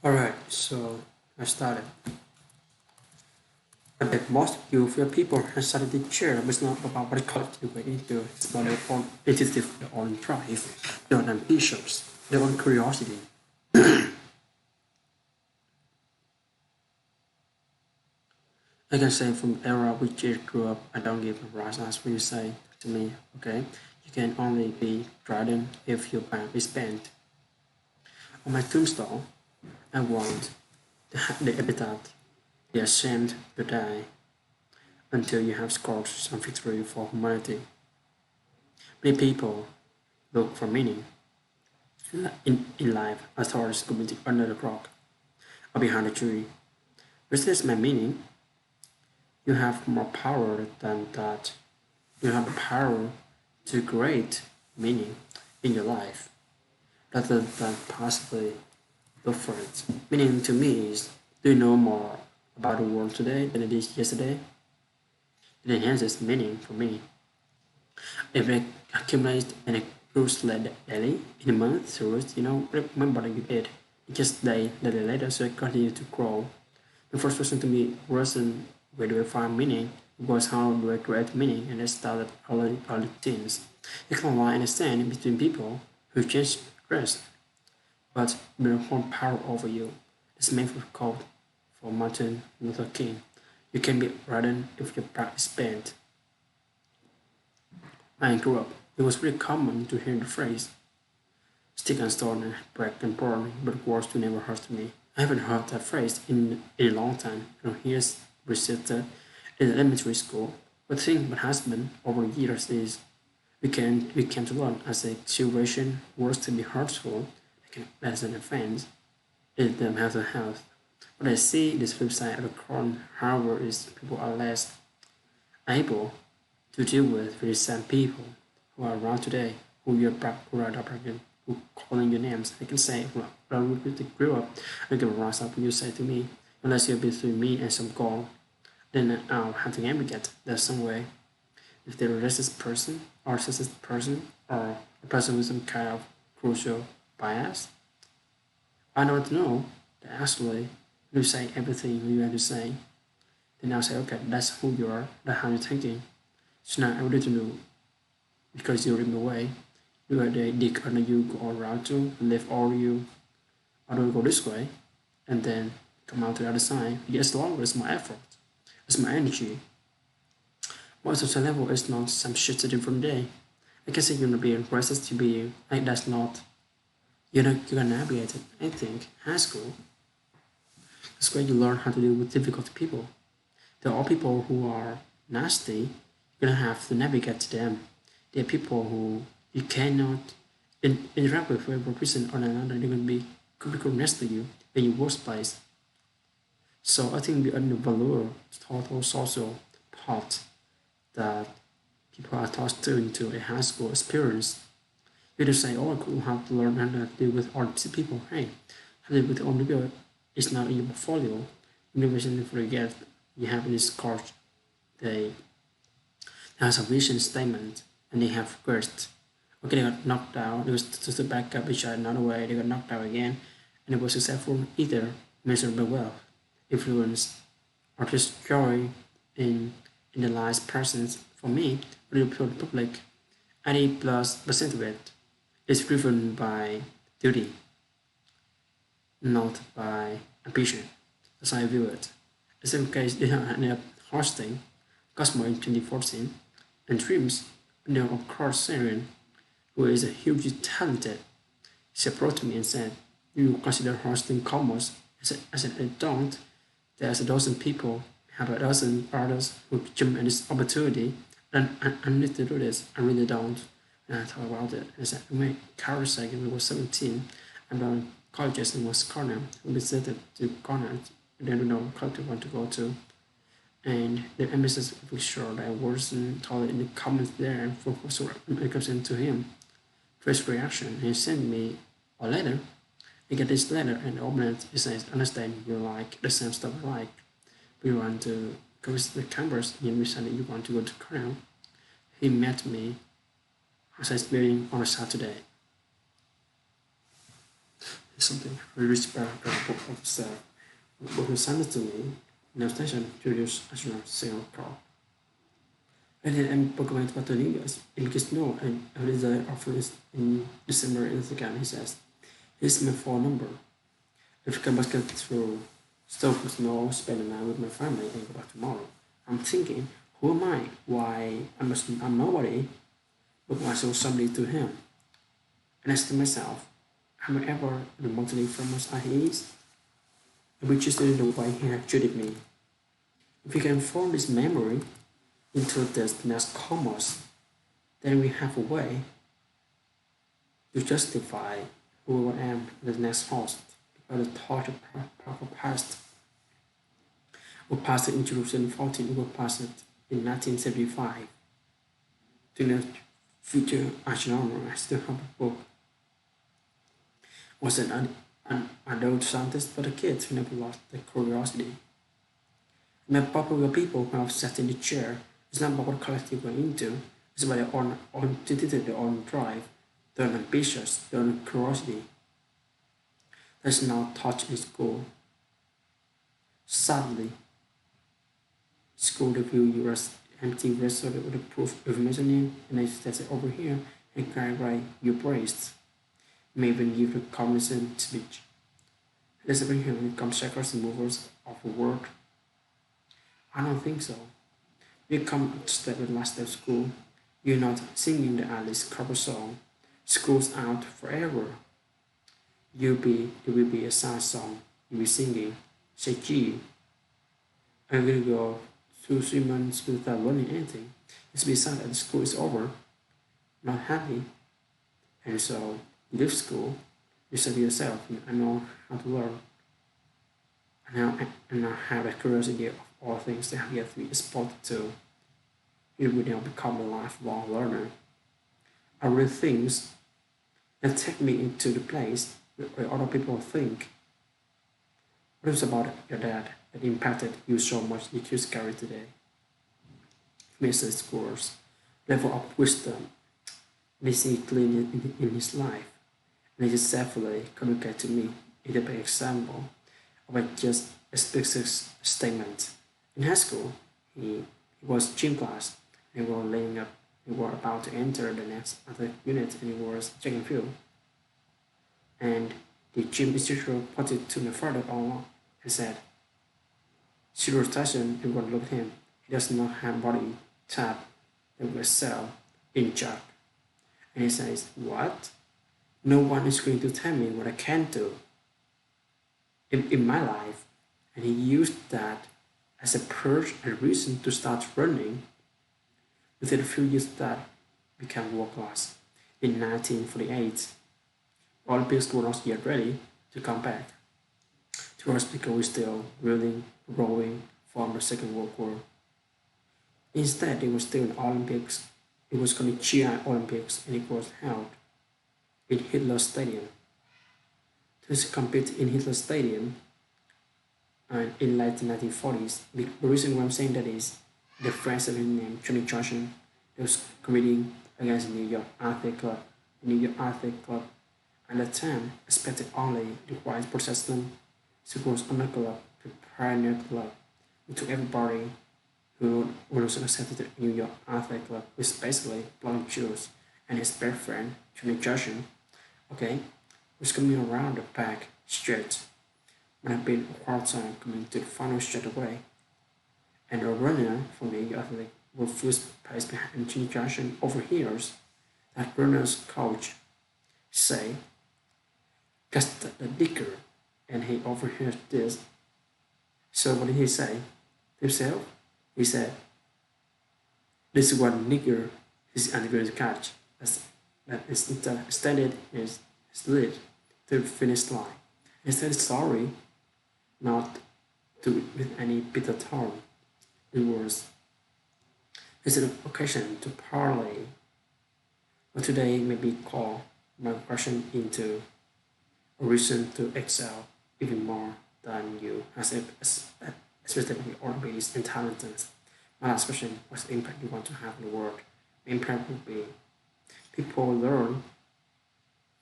Alright, so I started. I bet most of you feel people have started the chair, but it's not about what college you went into. It's about their own initiative, their own drive, their own ambitions, their own curiosity. I can say from the era which I grew up, I don't give a rat's ass what you say to me, okay? You can only be trodden if your back is bent. On my tombstone, I want the epitaph, the ashamed to die, until you have scored some victory for humanity. Many people look for meaning in life as towards community under the rock or behind a tree. Which is my meaning. You have more power than that. You have the power to create meaning in your life rather than possibly look for it. Meaning to me is, do you know more about the world today than it is yesterday? It enhances meaning for me. If I accumulate and accrues daily in a month, so remember that you did. Just day, later, so I continue to grow. The first question to me wasn't where do I find meaning, it was how do I create meaning, and I started early teens. You can lie and stand between people who change dress, but will hold power over you. It's made for quote for Martin Luther King. You can be hardened if your back is bent. I grew up, it was very common to hear the phrase stick and stone, break and burn, but words do never hurt me. I haven't heard that phrase in a long time. Here's recited in elementary school. But the thing that has been over years is we came to learn as a situation words to be hurtful, as an offense, in the mental health. What I see this flip side of the coin, however, is people are less able to deal with very same people who are around today, who you're who are up again, who calling your names. I can say, well, I really grew up, I can rise up when you say to me, unless you're between me and some goal, then I'll have to navigate that some way. If they're a racist person, or sexist person, or a person with some kind of crucial bias, I don't know that actually you say everything you have to say, then I'll say, okay, that's who you are, that's how you're thinking. So now I really to know because you're in the way. You are the dick under you go around to live all you I don't go this way and then come out to the other side. Yes longer it's my effort. It's my energy. What's the level is not some shit a different day. I can say you're gonna be racist to be like that's not you're gonna navigate it. I think high school is where you learn how to deal with difficult people. There are people who are nasty, you're gonna have to navigate to them. There are people who you cannot interact with for one reason or another. They're gonna be could become next to you in your workplace. So I think the undervalued total social part that people are taught to into a high school experience. You just say, oh, you have to learn how to deal with artistic people. Hey, how to deal with the only people is not in your portfolio. University forget you have this course. They has a vision statement and they have regrets. Okay, they got knocked out. It was just to back up each other another way. They got knocked out again, and it was successful either measured by wealth, influence, or just joy in the last persons. For me, for the public, 80+% of it is driven by duty, not by ambition. That's how I view it. In some case, they ended up hosting Cosmo in 2014, and Dreams, of course, Syrian, who is a hugely talented, she approached me and said, "Do you consider hosting Cosmos?" I said, "I don't. There's a dozen people, have a dozen artists who jump at this opportunity, and I need to do this. I really don't." And I thought about it. I said, "I made Carlos when we was 17, and then colleges in West Corner, we visited to Corner, and then know what college we want to go to." And the emphasis was sure that I wasn't told in the comments there and focused when it comes into him. First reaction, he sent me a letter. I get this letter and open it. He says, "Understand you like the same stuff I like. We want to go visit the campus and we said that you want to go to Cornell." He met me as I was meeting on a Saturday. something really respect of self. What was sent to me, no station to use as a single call. And then I'm Pokemon about the New Year's. In case no, and I desire offers in December in Instagram, he says, here's my phone number. If I must get through stuff with no spend a night with my family and go back tomorrow. I'm thinking, who am I? Why I'm nobody, but why so somebody to him? And I said to myself, am I ever remotely famous as he is? Which is the way he had treated me. If we can form this memory into this next commerce, then we have a way to justify who I am in the next host. By the thought of proper past, we passed it in 2014, we passed it in 1975. To the future astronomer, I still have a book. Was an adult scientist, but a kid who never lost the curiosity. And popular people who have sat in the chair is not about what collective we're into, it's about their own identity, their own drive, their own ambitions, their own curiosity. That's now taught in school. Sadly, school review you as empty result with the proof information in, and I test it over here and carry right you praised. May even give the cognizant speech. Does it bring him when it comes checkers and movers of the work? I don't think so. You come to step with last day of school, you're not singing the Alice cover song. School's out forever. It will be a sad song. You'll be singing. Say, gee, I'm gonna go 2 3 months without learning anything. It's be sad that the school is over. Not happy. And so you leave school, you say to yourself, I know how to learn. And now have a curiosity of all things that have yet to be exposed to. You will now become a lifelong learner. I read things that take me into the place where other people think. What is about your dad that impacted you so much that you carry today? Mr. Scores, level of wisdom, they see clearly in his life, and he just selflessly communicate to me in a example of a just a specific statement. In high school, he was gym class, and we were laying up, we were about to enter the next other unit, and he was checking field. And the gym instructor pointed to me further on and said, Zero station, everyone looked at him. He does not have body type that will sell in Jack. And he says, what? No one is going to tell me what I can do in my life. And he used that as a purge and reason to start running. Within a few years that became world class. In 1948, Olympics were not yet ready to come back. To us because we're still reeling, growing from the Second World War. Instead, it was still an Olympics. It was called the GI Olympics and it was held in Hitler Stadium. To compete in Hitler Stadium in late 1940s, the reason why I'm saying that is the French named Johnny Johnson was competing against the New York Athletic Club. The New York Athletic Club at the time expected only the white Protestant schools on the club, the pioneer club. We took everybody who was accepted to the New York Athletic Club, which basically blonde Jews and his best friend, Johnny Johnson, okay, was coming around the back straight. When I've been a hard time coming to the final straight away. And a runner from the New Athletic will first place behind Johnny Johnson overhears that runner's coach say, "That's the digger," and he overhears this. So what did he say? Himself? He said, "This is what nigger is going to catch." That is extended his lead to the finish line. He said sorry, not to with any bitter tone. It was it's an occasion to parley. What today may be called migration into a reason to excel even more than you as especially abilities and talents. My last question: what's the impact you want to have in the world? The impact would be people learn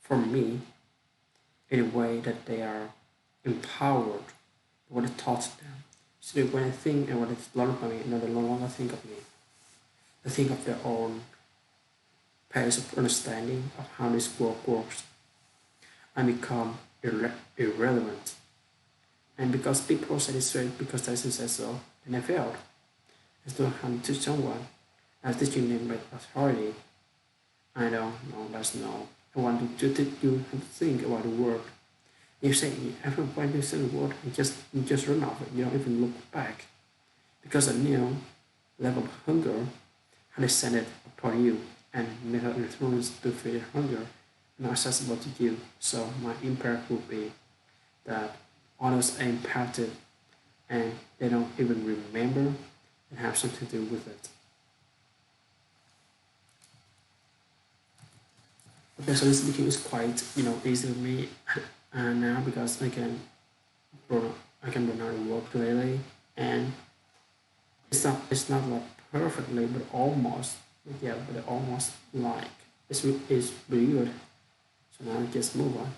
from me in a way that they are empowered by what it taught them. So that when I think and what it's learned by me, they no longer think of me. They think of their own pace of understanding of how this world works. I become irrelevant. And because people satisfied because Tyson says so, then I failed. As though I'm to someone, as teaching them by authority. I don't know, that's no. I want to teach you how to think about the world. You say every time you say the word, you just run off it. You don't even look back. Because I knew level of hunger had descended upon you and made her influence to feed hunger and accessible to you. So my impact would be that others are impacted and they don't even remember and have something to do with it. Okay, so this became is quite easy for me now because burn I can burn out work clearly and it's not like perfectly but almost yeah but almost like it's really good. So now just move on.